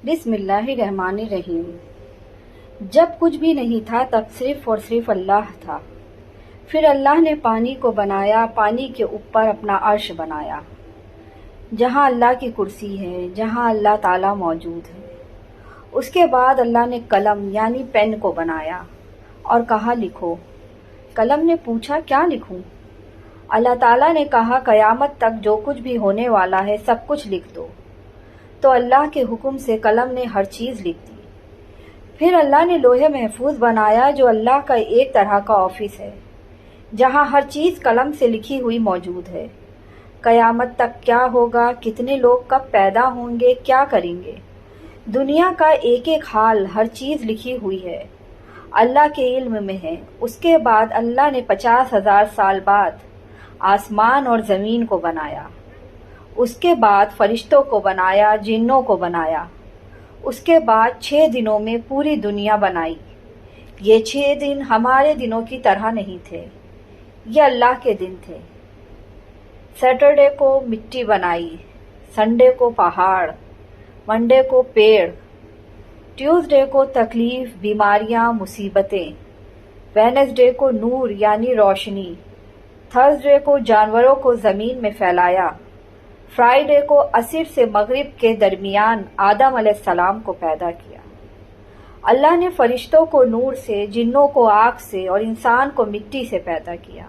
بسم اللہ الرحمن الرحیم۔ جب کچھ بھی نہیں تھا تب صرف اور صرف اللہ تھا۔ پھر اللہ نے پانی کو بنایا، پانی کے اوپر اپنا عرش بنایا، جہاں اللہ کی کرسی ہے، جہاں اللہ تعالیٰ موجود ہے۔ اس کے بعد اللہ نے قلم یعنی پین کو بنایا اور کہا لکھو۔ قلم نے پوچھا کیا لکھوں؟ اللہ تعالیٰ نے کہا قیامت تک جو کچھ بھی ہونے والا ہے سب کچھ لکھ دو۔ تو اللہ کے حکم سے قلم نے ہر چیز لکھ دی۔ پھر اللہ نے لوح محفوظ بنایا جو اللہ کا ایک طرح کا آفس ہے، جہاں ہر چیز قلم سے لکھی ہوئی موجود ہے۔ قیامت تک کیا ہوگا، کتنے لوگ کب پیدا ہوں گے، کیا کریں گے، دنیا کا ایک ایک حال، ہر چیز لکھی ہوئی ہے، اللہ کے علم میں ہے۔ اس کے بعد اللہ نے 50,000 سال بعد آسمان اور زمین کو بنایا۔ اس کے بعد فرشتوں کو بنایا، جنوں کو بنایا۔ اس کے بعد 6 دنوں میں پوری دنیا بنائی۔ یہ 6 دن ہمارے دنوں کی طرح نہیں تھے، یہ اللہ کے دن تھے۔ سیٹرڈے کو مٹی بنائی، سنڈے کو پہاڑ، منڈے کو پیڑ، ٹیوزڈے کو تکلیف، بیماریاں، مصیبتیں، وینسڈے کو نور یعنی روشنی، تھرسڈے کو جانوروں کو زمین میں پھیلایا، فرائیڈے کو عصر سے مغرب کے درمیان آدم علیہ السلام کو پیدا کیا۔ اللہ نے فرشتوں کو نور سے، جنوں کو آگ سے اور انسان کو مٹی سے پیدا کیا۔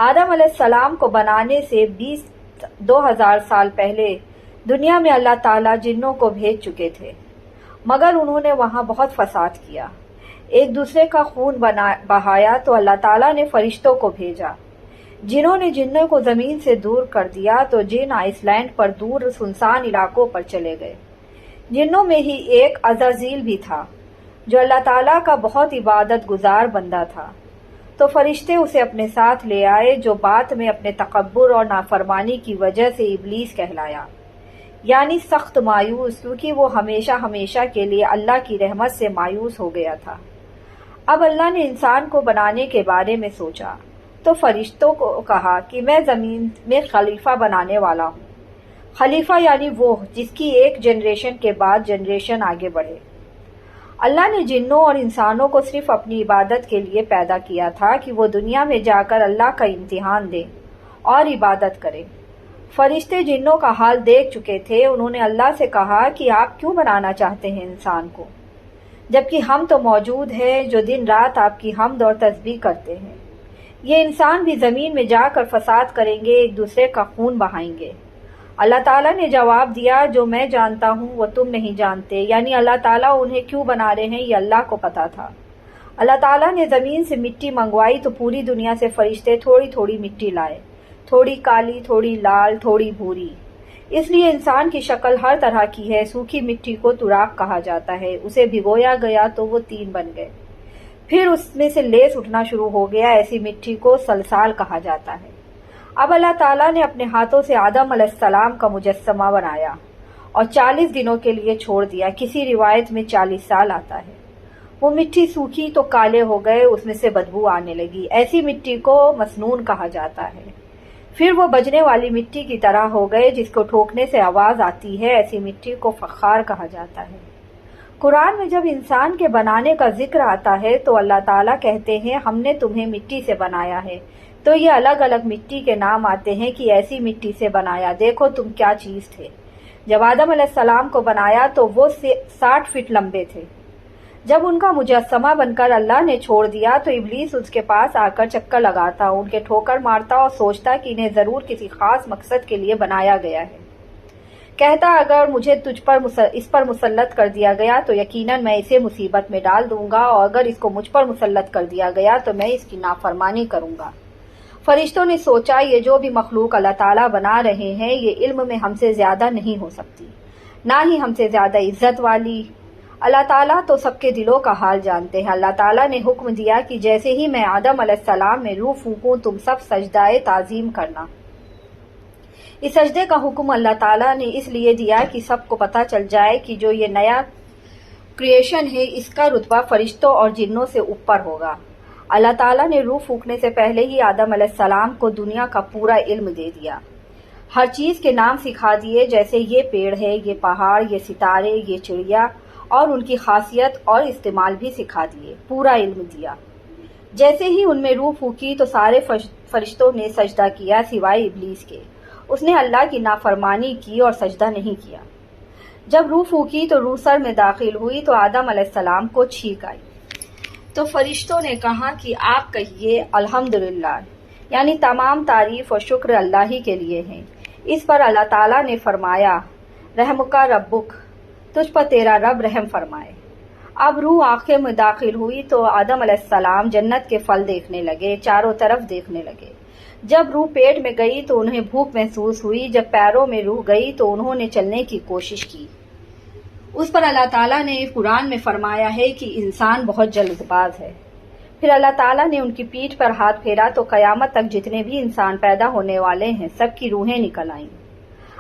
آدم علیہ السلام کو بنانے سے 2000 سال پہلے دنیا میں اللہ تعالیٰ جنوں کو بھیج چکے تھے، مگر انہوں نے وہاں بہت فساد کیا، ایک دوسرے کا خون بہایا، تو اللہ تعالیٰ نے فرشتوں کو بھیجا۔ جنہوں نے جنوں کو زمین سے دور کر دیا تو جن آئس لینڈ پر دور سنسان علاقوں پر چلے گئے۔ جنوں میں ہی ایک عزازیل بھی تھا جو اللہ تعالیٰ کا بہت عبادت گزار بندہ تھا، تو فرشتے اسے اپنے ساتھ لے آئے، جو بعد میں اپنے تکبر اور نافرمانی کی وجہ سے ابلیس کہلایا، یعنی سخت مایوس، کیونکہ وہ ہمیشہ ہمیشہ کے لیے اللہ کی رحمت سے مایوس ہو گیا تھا۔ اب اللہ نے انسان کو بنانے کے بارے میں سوچا تو فرشتوں کو کہا کہ میں زمین میں خلیفہ بنانے والا ہوں۔ خلیفہ یعنی وہ جس کی ایک جنریشن کے بعد جنریشن آگے بڑھے۔ اللہ نے جنوں اور انسانوں کو صرف اپنی عبادت کے لیے پیدا کیا تھا کہ وہ دنیا میں جا کر اللہ کا امتحان دیں اور عبادت کریں۔ فرشتے جنوں کا حال دیکھ چکے تھے، انہوں نے اللہ سے کہا کہ آپ کیوں بنانا چاہتے ہیں انسان کو، جبکہ ہم تو موجود ہیں جو دن رات آپ کی حمد اور تسبیح کرتے ہیں۔ یہ انسان بھی زمین میں جا کر فساد کریں گے، ایک دوسرے کا خون بہائیں گے۔ اللہ تعالیٰ نے جواب دیا جو میں جانتا ہوں وہ تم نہیں جانتے، یعنی اللہ تعالیٰ انہیں کیوں بنا رہے ہیں یہ اللہ کو پتا تھا۔ اللہ تعالیٰ نے زمین سے مٹی منگوائی تو پوری دنیا سے فرشتے تھوڑی تھوڑی مٹی لائے، تھوڑی کالی، تھوڑی لال، تھوڑی بھوری۔ اس لیے انسان کی شکل ہر طرح کی ہے۔ سوکھی مٹی کو تراک کہا جاتا ہے، اسے بھگویا گیا تو وہ تین بن گئے، پھر اس میں سے لیس اٹھنا شروع ہو گیا، ایسی مٹی کو سلسال کہا جاتا ہے۔ اب اللہ تعالیٰ نے اپنے ہاتھوں سے آدم علیہ السلام کا مجسمہ بنایا اور 40 دنوں کے لیے چھوڑ دیا، کسی روایت میں 40 سال آتا ہے۔ وہ مٹی سوکھی تو کالے ہو گئے، اس میں سے بدبو آنے لگی، ایسی مٹی کو مسنون کہا جاتا ہے۔ پھر وہ بجنے والی مٹی کی طرح ہو گئے جس کو ٹھوکنے سے آواز آتی ہے، ایسی مٹی کو فخار کہا جاتا ہے۔ قرآن میں جب انسان کے بنانے کا ذکر آتا ہے تو اللہ تعالیٰ کہتے ہیں ہم نے تمہیں مٹی سے بنایا ہے، تو یہ الگ الگ مٹی کے نام آتے ہیں کہ ایسی مٹی سے بنایا، دیکھو تم کیا چیز تھے۔ جب آدم علیہ السلام کو بنایا تو وہ 60 فٹ لمبے تھے۔ جب ان کا مجسمہ بن کر اللہ نے چھوڑ دیا تو ابلیس اس کے پاس آ کر چکر لگاتا، ان کے ٹھوکر مارتا اور سوچتا کہ انہیں ضرور کسی خاص مقصد کے لیے بنایا گیا ہے۔ کہتا اگر مجھے اس پر مسلط کر دیا گیا تو یقیناً میں اسے مصیبت میں ڈال دوں گا، اور اگر اس کو مجھ پر مسلط کر دیا گیا تو میں اس کی نافرمانی کروں گا۔ فرشتوں نے سوچا یہ جو بھی مخلوق اللہ تعالیٰ بنا رہے ہیں یہ علم میں ہم سے زیادہ نہیں ہو سکتی، نہ ہی ہم سے زیادہ عزت والی۔ اللہ تعالیٰ تو سب کے دلوں کا حال جانتے ہیں۔ اللہ تعالیٰ نے حکم دیا کہ جیسے ہی میں آدم علیہ السلام میں روح پھونکوں تم سب سجدہ تعظیم کرنا۔ اس سجدے کا حکم اللہ تعالیٰ نے اس لیے دیا کہ سب کو پتہ چل جائے کہ جو یہ نیا کریشن ہے اس کا رتبہ فرشتوں اور جنوں سے اوپر ہوگا۔ اللہ تعالیٰ نے روح پھونکنے سے پہلے ہی آدم علیہ السلام کو دنیا کا پورا علم دے دیا۔ ہر چیز کے نام سکھا دیے، جیسے یہ پیڑ ہے، یہ پہاڑ، یہ ستارے، یہ چڑیا، اور ان کی خاصیت اور استعمال بھی سکھا دیے، پورا علم دیا۔ جیسے ہی ان میں روح پھونکی تو سارے فرشتوں نے سجدہ کیا سوائے ابلیس کے۔ اس نے اللہ کی نافرمانی کی اور سجدہ نہیں کیا۔ جب روح پھونکی تو روح سر میں داخل ہوئی تو آدم علیہ السلام کو چھینک آئی۔ تو فرشتوں نے کہا کہ آپ کہیے الحمدللہ، یعنی تمام تعریف اور شکر اللہ ہی کے لیے ہیں۔ اس پر اللہ تعالیٰ نے فرمایا رحمک ربک، تجھ پر تیرا رب رحم فرمائے۔ اب روح آنکھیں میں داخل ہوئی تو آدم علیہ السلام جنت کے پھل دیکھنے لگے، چاروں طرف دیکھنے لگے۔ جب روح پیٹ میں گئی تو انہیں بھوک محسوس ہوئی، جب پیروں میں روح گئی تو انہوں نے چلنے کی کوشش کی۔ اس پر اللہ تعالیٰ نے قرآن میں فرمایا ہے کہ انسان بہت جلد باز ہے۔ پھر اللہ تعالیٰ نے ان کی پیٹھ پر ہاتھ پھیرا تو قیامت تک جتنے بھی انسان پیدا ہونے والے ہیں سب کی روحیں نکل آئیں۔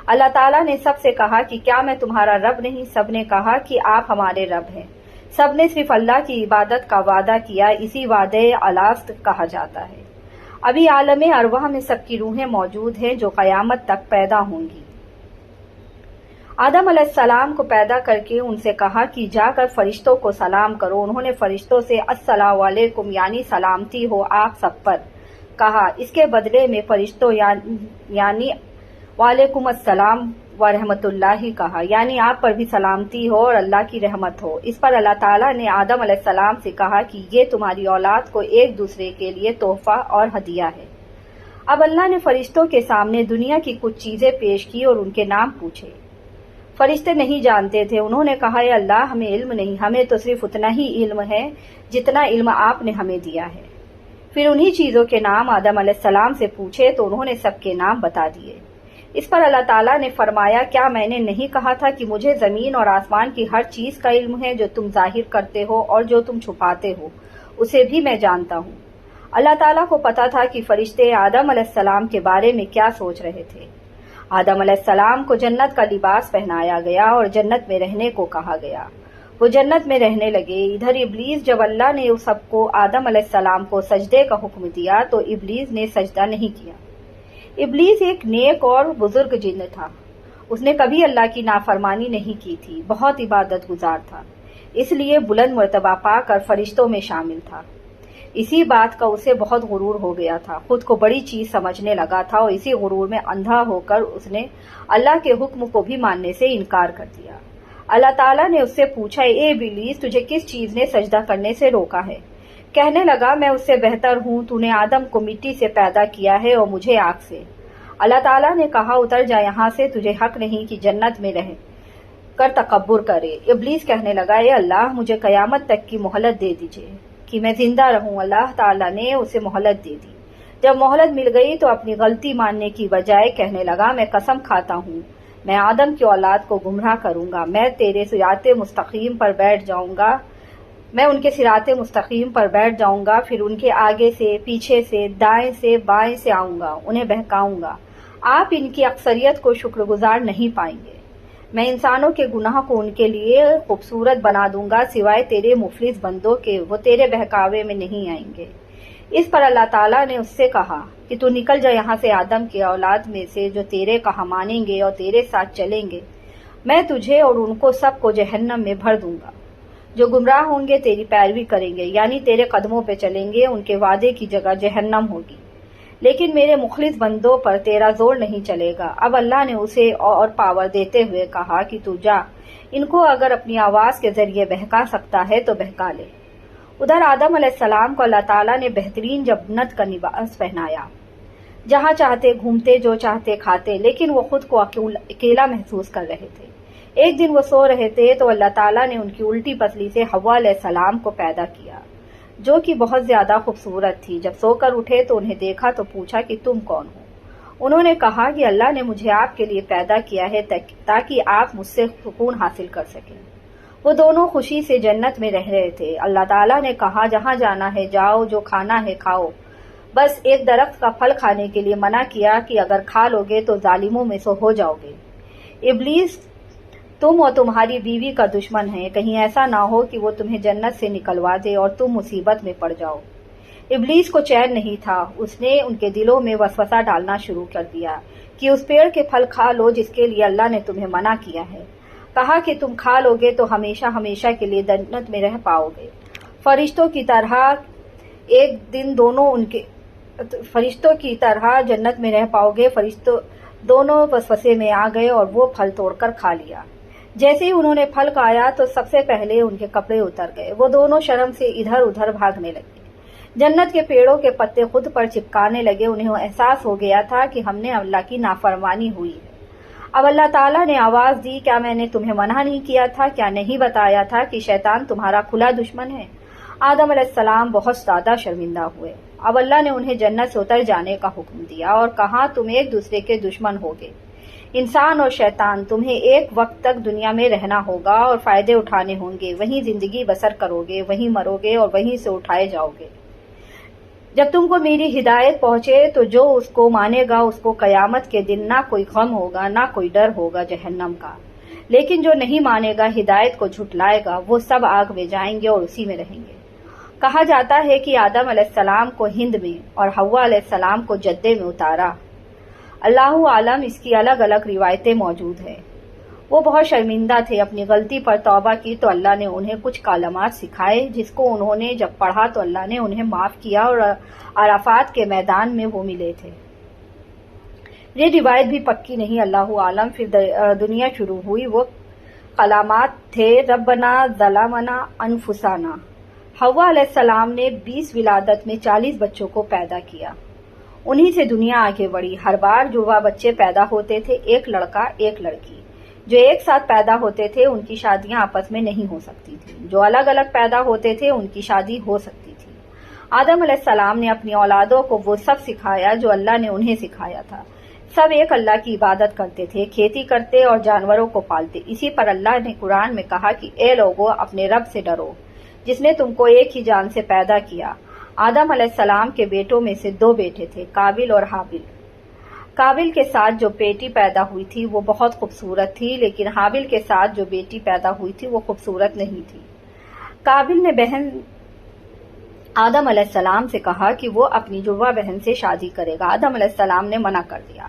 اللہ تعالیٰ نے سب سے کہا کہ کیا میں تمہارا رب نہیں؟ سب نے کہا کہ آپ ہمارے رب ہیں۔ سب نے صرف اللہ کی عبادت کا وعدہ کیا، اسی وعدے الاست کہا جاتا ہے۔ ابھی عالم ارواح میں سب کی روحیں موجود ہیں جو قیامت تک پیدا ہوں گی۔ آدم علیہ السلام کو پیدا کر کے ان سے کہا کہ جا کر فرشتوں کو سلام کرو۔ انہوں نے فرشتوں سے السلام علیکم یعنی سلامتی ہو آپ سب پر کہا۔ اس کے بدلے میں فرشتوں یعنی وعلیکم السلام ورحمۃ اللہ کہا، یعنی آپ پر بھی سلامتی ہو اور اللہ کی رحمت ہو۔ اس پر اللہ تعالیٰ نے آدم علیہ السلام سے کہا کہ یہ تمہاری اولاد کو ایک دوسرے کے لیے تحفہ اور ہدیہ ہے۔ اب اللہ نے فرشتوں کے سامنے دنیا کی کچھ چیزیں پیش کی اور ان کے نام پوچھے۔ فرشتے نہیں جانتے تھے۔ انہوں نے کہا اے اللہ ہمیں علم نہیں، ہمیں تو صرف اتنا ہی علم ہے جتنا علم آپ نے ہمیں دیا ہے۔ پھر انہی چیزوں کے نام آدم علیہ السلام سے پوچھے تو انہوں نے سب کے نام بتا دیے۔ اس پر اللہ تعالیٰ نے فرمایا کیا میں نے نہیں کہا تھا کہ مجھے زمین اور آسمان کی ہر چیز کا علم ہے؟ جو تم ظاہر کرتے ہو اور جو تم چھپاتے ہو اسے بھی میں جانتا ہوں۔ اللہ تعالیٰ کو پتا تھا کہ فرشتے آدم علیہ السلام کے بارے میں کیا سوچ رہے تھے۔ آدم علیہ السلام کو جنت کا لباس پہنایا گیا اور جنت میں رہنے کو کہا گیا۔ وہ جنت میں رہنے لگے۔ ادھر ابلیس، جب اللہ نے سب کو آدم علیہ السلام کو سجدے کا حکم دیا تو ابلیس نے سجدہ نہیں کیا۔ ابلیس ایک نیک اور بزرگ جن تھا۔ اس نے کبھی اللہ کی نافرمانی نہیں کی تھی، بہت عبادت گزار تھا، اس لیے بلند مرتبہ پا کر فرشتوں میں شامل تھا۔ اسی بات کا اسے بہت غرور ہو گیا تھا، خود کو بڑی چیز سمجھنے لگا تھا اور اسی غرور میں اندھا ہو کر اس نے اللہ کے حکم کو بھی ماننے سے انکار کر دیا۔ اللہ تعالیٰ نے اس سے پوچھا اے ابلیس تجھے کس چیز نے سجدہ کرنے سے روکا ہے؟ کہنے لگا میں اس سے بہتر ہوں، تو نے آدم کو مٹی سے پیدا کیا ہے اور مجھے آگ سے۔ اللہ تعالیٰ نے کہا اتر جا یہاں سے، تجھے حق نہیں کہ جنت میں رہ کر تکبر کرے۔ ابلیس کہنے لگا اے اللہ مجھے قیامت تک کی مہلت دے دیجیے کہ میں زندہ رہوں۔ اللہ تعالیٰ نے اسے مہلت دے دی۔ جب مہلت مل گئی تو اپنی غلطی ماننے کی بجائے کہنے لگا میں قسم کھاتا ہوں میں آدم کی اولاد کو گمراہ کروں گا، میں تیرے صراط مستقیم پر بیٹھ جاؤں گا، میں ان کے صراط مستقیم پر بیٹھ جاؤں گا، پھر ان کے آگے سے، پیچھے سے، دائیں سے، بائیں سے آؤں گا، انہیں بہکاؤں گا۔ آپ ان کی اکثریت کو شکر گزار نہیں پائیں گے۔ میں انسانوں کے گناہ کو ان کے لیے خوبصورت بنا دوں گا سوائے تیرے مفلس بندوں کے، وہ تیرے بہکاوے میں نہیں آئیں گے۔ اس پر اللہ تعالیٰ نے اس سے کہا کہ تو نکل جا یہاں سے آدم کی اولاد میں سے جو تیرے کہا مانیں گے اور تیرے ساتھ چلیں گے، میں تجھے اور ان کو سب کو جہنم میں بھر دوں گا۔ جو گمراہ ہوں گے تیری پیروی کریں گے یعنی تیرے قدموں پہ چلیں گے، ان کے وعدے کی جگہ جہنم ہوگی، لیکن میرے مخلص بندوں پر تیرا زور نہیں چلے گا۔ اب اللہ نے اسے اور پاور دیتے ہوئے کہا کہ تو جا، ان کو اگر اپنی آواز کے ذریعے بہکا سکتا ہے تو بہکا لے۔ ادھر آدم علیہ السلام کو اللہ تعالیٰ نے بہترین جنت کا لباس پہنایا، جہاں چاہتے گھومتے، جو چاہتے کھاتے، لیکن وہ خود کو اکیلا محسوس کر رہے تھے۔ ایک دن وہ سو رہے تھے تو اللہ تعالیٰ نے ان کی الٹی پسلی سے حوا علیہ السلام کو پیدا کیا، جو کہ بہت زیادہ خوبصورت تھی۔ جب سو کر اٹھے تو انہیں دیکھا تو پوچھا کہ تم کون ہو؟ انہوں نے کہا کہ اللہ نے مجھے آپ کے لیے پیدا کیا ہے تاکہ آپ مجھ سے سکون حاصل کر سکیں۔ وہ دونوں خوشی سے جنت میں رہ رہے تھے۔ اللہ تعالیٰ نے کہا جہاں جانا ہے جاؤ، جو کھانا ہے کھاؤ، بس ایک درخت کا پھل کھانے کے لیے منع کیا کہ اگر کھا لوگے تو ظالموں میں سے ہو جاؤ گے۔ ابلیس تم اور تمہاری بیوی کا دشمن ہے، کہیں ایسا نہ ہو کہ وہ تمہیں جنت سے نکلوا دے اور تم مصیبت میں پڑ جاؤ۔ ابلیس کو چین نہیں تھا، اس نے ان کے دلوں میں وسوسہ ڈالنا شروع کر دیا کہ اس پیڑ کے پھل کھا لو جس کے لیے اللہ نے تمہیں منع کیا ہے، کہا کہ تم کھا لو گے تو ہمیشہ ہمیشہ کے لیے جنت میں رہ پاؤ گے۔ فرشتوں کی طرح ایک دن فرشتوں کی طرح جنت میں رہ پاؤ گے۔ فرشتوں دونوں وسوسے میں آ گئے اور وہ پھل توڑ کر کھا لیا۔ جیسے ہی انہوں نے پھل کھایا تو سب سے پہلے ان کے کپڑے اتر گئے، وہ دونوں شرم سے ادھر ادھر بھاگنے لگے۔ جنت کے پیڑوں کے پتے خود پر چپکانے لگے، انہیں احساس ہو گیا تھا کہ ہم نے اللہ کی نافرمانی ہوئی ہے۔ اب اللہ تعالیٰ نے آواز دی، کیا میں نے تمہیں منع نہیں کیا تھا؟ کیا نہیں بتایا تھا کہ شیطان تمہارا کھلا دشمن ہے؟ آدم علیہ السلام بہت زیادہ شرمندہ ہوئے۔ اب اللہ نے انہیں جنت سے اتر جانے کا حکم دیا اور کہا تم ایک دوسرے کے دشمن ہوگے، انسان اور شیطان، تمہیں ایک وقت تک دنیا میں رہنا ہوگا اور فائدے اٹھانے ہوں گے، وہیں زندگی بسر کرو گے، وہیں مرو گے اور وہیں سے اٹھائے جاؤ گے۔ جب تم کو میری ہدایت پہنچے تو جو اس کو مانے گا اس کو قیامت کے دن نہ کوئی غم ہوگا نہ کوئی ڈر ہوگا جہنم کا، لیکن جو نہیں مانے گا، ہدایت کو جھٹلائے گا، وہ سب آگ میں جائیں گے اور اسی میں رہیں گے۔ کہا جاتا ہے کہ آدم علیہ السلام کو ہند میں اور حوا علیہ السلام کو جدے میں اتارا۔ اللہ عالم، اس کی الگ الگ روایتیں موجود ہیں۔ وہ بہت شرمندہ تھے، اپنی غلطی پر توبہ کی تو اللہ نے انہیں کچھ کلمات سکھائے جس کو انہوں نے جب پڑھا تو اللہ نے انہیں معاف کیا اور عرفات کے میدان میں وہ ملے تھے۔ یہ روایت بھی پکی نہیں، اللہ عالم۔ پھر دنیا شروع ہوئی، وہ کلمات تھے، ربنا ظلمنا انفسنا۔ حوا علیہ السلام نے 20 ولادت میں 40 بچوں کو پیدا کیا، انہی سے دنیا آگے بڑھی۔ ہر بار جڑواں بچے پیدا ہوتے تھے، ایک لڑکا ایک لڑکی۔ جو ایک ساتھ پیدا ہوتے تھے ان کی شادیاں آپس میں نہیں ہو سکتی تھیں، جو الگ الگ پیدا ہوتے تھے ان کی شادی ہو سکتی تھی۔ آدم علیہ السلام نے اپنی اولادوں کو وہ سب سکھایا جو اللہ نے انہیں سکھایا تھا۔ سب ایک اللہ کی عبادت کرتے تھے، کھیتی کرتے اور جانوروں کو پالتے۔ اسی پر اللہ نے قرآن میں کہا کہ اے لوگو، اپنے رب سے ڈرو جس نے تم کو ایک ہی جان سے پیدا کیا۔ آدم علیہ السلام کے بیٹوں میں سے 2 بیٹے تھے، قابل اور حابل۔ قابل کے ساتھ جو بیٹی پیدا ہوئی تھی وہ بہت خوبصورت تھی، لیکن حابل کے ساتھ جو بیٹی پیدا ہوئی تھی وہ خوبصورت نہیں تھی۔ قابل نے بہن آدم علیہ السلام سے کہا کہ وہ اپنی جڑواں بہن سے شادی کرے گا۔ آدم علیہ السلام نے منع کر دیا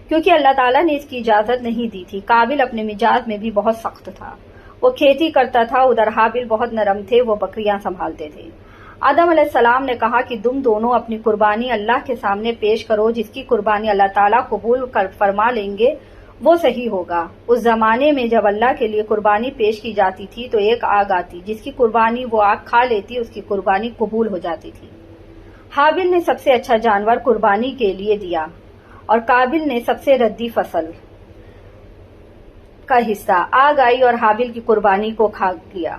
کیونکہ اللہ تعالیٰ نے اس کی اجازت نہیں دی تھی۔ قابل اپنے مزاج میں بھی بہت سخت تھا، وہ کھیتی کرتا تھا، ادھر حابل بہت نرم تھے، وہ بکریاں سنبھالتے تھے۔ آدم علیہ السلام نے کہا کہ تم دونوں اپنی قربانی اللہ کے سامنے پیش کرو، جس کی قربانی اللہ تعالیٰ قبول فرما لیں گے وہ صحیح ہوگا۔ اس زمانے میں جب اللہ کے لیے قربانی پیش کی جاتی تھی تو ایک آگ آتی، جس کی قربانی وہ آگ کھا لیتی، اس کی قربانی قبول ہو جاتی تھی۔ حابل نے سب سے اچھا جانور قربانی کے لیے دیا اور قابل نے سب سے ردی فصل کا حصہ۔ آگ آئی اور حابل کی قربانی کو کھا لیا۔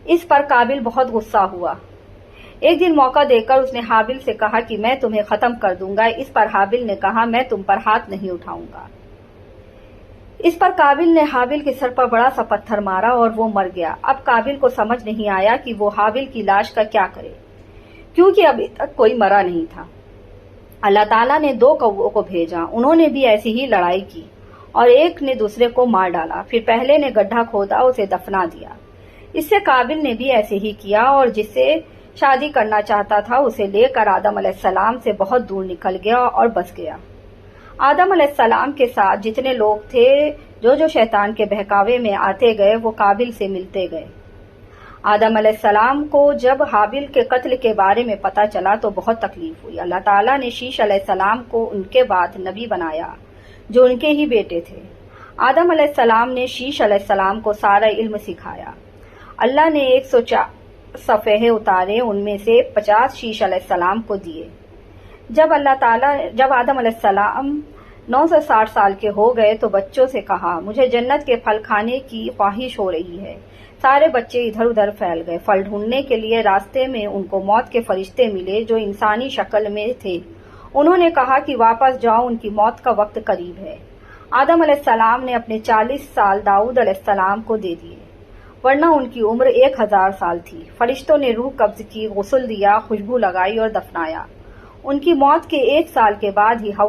اس پر قابل بہت غصہ ہوا۔ ایک دن موقع دے کر اس نے حابل سے کہا کہ میں تمہیں ختم کر دوں گا۔ اس پر حابل نے کہا میں تم پر ہاتھ نہیں اٹھاؤں گا۔ اس پر قابل نے حابل کے سر پر بڑا سا پتھر مارا اور وہ مر گیا۔ اب قابل کو سمجھ نہیں آیا کہ وہ حابل کی لاش کا کیا کرے، کیونکہ ابھی تک کوئی مرا نہیں تھا۔ اللہ تعالیٰ نے 2 کووں کو بھیجا، انہوں نے بھی ایسی ہی لڑائی کی اور ایک نے دوسرے کو مار ڈالا۔ پھر پہلے نے گڈھا کھودا، اسے دفنا دیا۔ اس سے قابل نے بھی ایسے ہی کیا اور جس سے شادی کرنا چاہتا تھا اسے لے کر آدم علیہ السلام سے بہت دور نکل گیا اور بس گیا۔ آدم علیہ السلام کے ساتھ جتنے لوگ تھے جو شیطان کے بہکاوے میں آتے گئے وہ قابل سے ملتے گئے۔ آدم علیہ السلام کو جب حابل کے قتل کے بارے میں پتہ چلا تو بہت تکلیف ہوئی۔ اللہ تعالیٰ نے شیش علیہ السلام کو ان کے بعد نبی بنایا جو ان کے ہی بیٹے تھے۔ آدم علیہ السلام نے شیش علیہ السلام کو سارا علم سکھایا۔ اللہ نے 104 صفحے اتارے، ان میں سے 50 شیش علیہ السلام کو دیے۔ جب آدم علیہ السلام 960 سال کے ہو گئے تو بچوں سے کہا مجھے جنت کے پھل کھانے کی خواہش ہو رہی ہے۔ سارے بچے ادھر ادھر پھیل گئے۔ پھل ڈھونڈنے کے لیے راستے میں ان کو موت کے فرشتے ملے جو انسانی شکل میں تھے۔ انہوں نے کہا کہ واپس جاؤ، ان کی موت کا وقت قریب ہے۔ آدم علیہ السلام نے اپنے 40 سال داؤد علیہ السلام کو دے دیے، ورنہ ان کی عمر 1000 سال تھی۔ فرشتوں نے روح قبض کی، غسل دیا، خوشبو لگائی اور دفنایا۔ ان کی موت کے 1 سال کے بعد ہی حوا